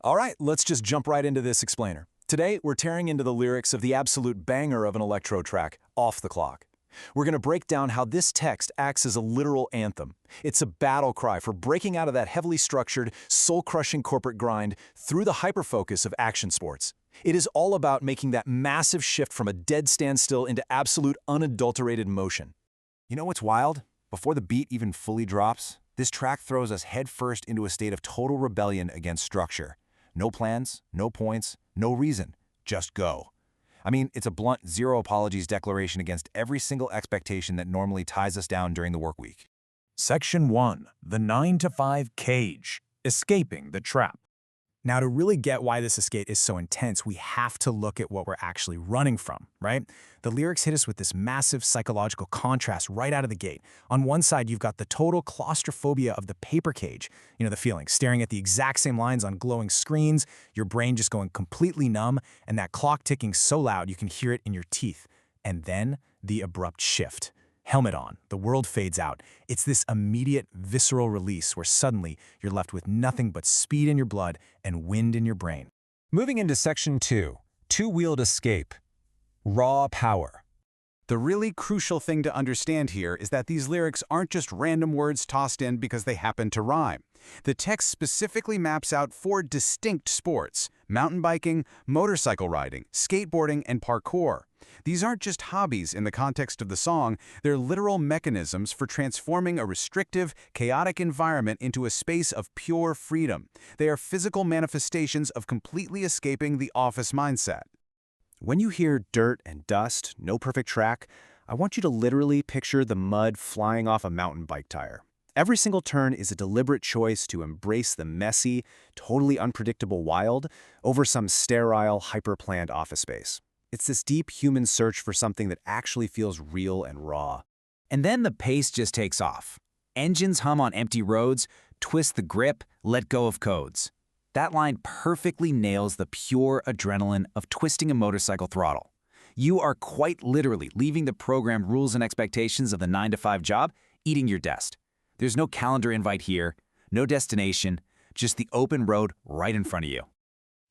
All right, let's just jump right into this explainer. Today, we're tearing into the lyrics of the absolute banger of an electro track, Off the Clock. We're going to break down how this text acts as a literal anthem. It's a battle cry for breaking out of that heavily structured, soul-crushing corporate grind through the hyperfocus of action sports. It is all about making that massive shift from a dead standstill into absolute unadulterated motion. You know what's wild? Before the beat even fully drops, this track throws us headfirst into a state of total rebellion against structure. No plans, no points, no reason, just go. I mean, it's a blunt zero apologies declaration against every single expectation that normally ties us down during the work week. Section 1. The 9 to 5 Cage. Escaping the Trap. Now, to really get why this escape is so intense, we have to look at what we're actually running from, right? The lyrics hit us with this massive psychological contrast right out of the gate. On one side, you've got the total claustrophobia of the paper cage, the feeling, staring at the exact same lines on glowing screens, your brain just going completely numb, and that clock ticking so loud you can hear it in your teeth. And then the abrupt shift. Helmet on, the world fades out. It's this immediate, visceral release where suddenly you're left with nothing but speed in your blood and wind in your brain. Moving into Section 2, Two-Wheeled Escape. Raw Power. The really crucial thing to understand here is that these lyrics aren't just random words tossed in because they happen to rhyme. The text specifically maps out 4 distinct sports: mountain biking, motorcycle riding, skateboarding, and parkour. These aren't just hobbies in the context of the song, they're literal mechanisms for transforming a restrictive, chaotic environment into a space of pure freedom. They are physical manifestations of completely escaping the office mindset. When you hear dirt and dust, no perfect track, I want you to literally picture the mud flying off a mountain bike tire. Every single turn is a deliberate choice to embrace the messy, totally unpredictable wild over some sterile, hyper-planned office space. It's this deep human search for something that actually feels real and raw. And then the pace just takes off. Engines hum on empty roads, twist the grip, let go of codes. That line perfectly nails the pure adrenaline of twisting a motorcycle throttle. You are quite literally leaving the programmed rules and expectations of the 9-to-5 job, eating your desk. There's no calendar invite here, no destination, just the open road right in front of you.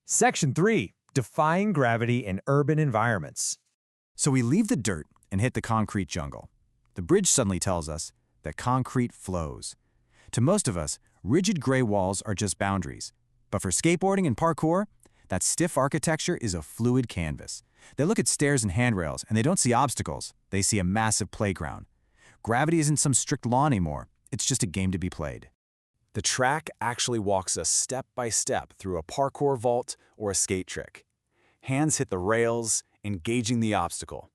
Section 3. Defying Gravity in Urban Environments. So we leave the dirt and hit the concrete jungle. The bridge suddenly tells us that concrete flows. To most of us, rigid gray walls are just boundaries. But for skateboarding and parkour, that stiff architecture is a fluid canvas. They look at stairs and handrails, and they don't see obstacles. They see a massive playground. Gravity isn't some strict law anymore. It's just a game to be played. The track actually walks us step by step through a parkour vault or a skate trick. Hands hit the rails, engaging the obstacle.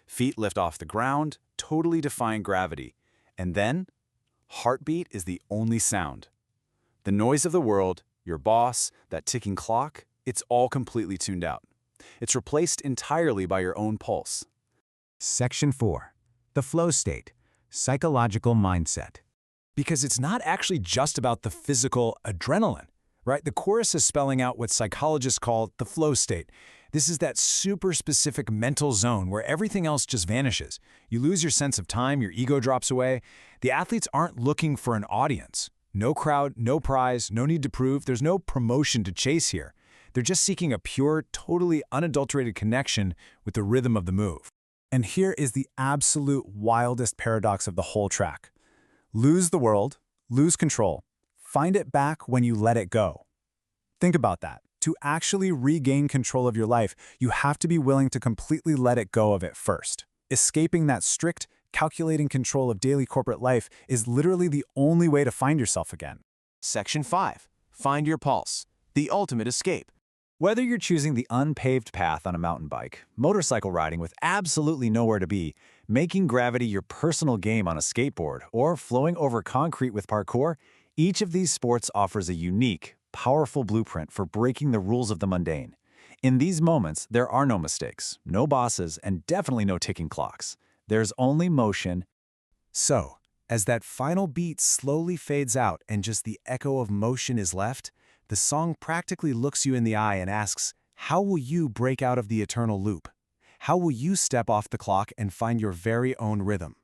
Feet lift off the ground, totally defying gravity. And then, heartbeat is the only sound. The noise of the world, your boss, that ticking clock, it's all completely tuned out. It's replaced entirely by your own pulse. Section 4. The flow state. Psychological mindset. Because it's not actually just about the physical adrenaline, right? The chorus is spelling out what psychologists call the flow state. This is that super specific mental zone where everything else just vanishes. You lose your sense of time, your ego drops away. The athletes aren't looking for an audience. No crowd, no prize, no need to prove. There's no promotion to chase here. They're just seeking a pure, totally unadulterated connection with the rhythm of the move. And here is the absolute wildest paradox of the whole track. Lose the world, lose control, find it back when you let it go. Think about that. To actually regain control of your life, you have to be willing to completely let it go of it first. Escaping that strict, calculating control of daily corporate life is literally the only way to find yourself again. Section 5. Find your pulse. The ultimate escape. Whether you're choosing the unpaved path on a mountain bike, motorcycle riding with absolutely nowhere to be, making gravity your personal game on a skateboard, or flowing over concrete with parkour, each of these sports offers a unique, powerful blueprint for breaking the rules of the mundane. In these moments, there are no mistakes, no bosses, and definitely no ticking clocks. There's only motion. So, as that final beat slowly fades out and just the echo of motion is left, the song practically looks you in the eye and asks, how will you break out of the eternal loop? How will you step off the clock and find your very own rhythm?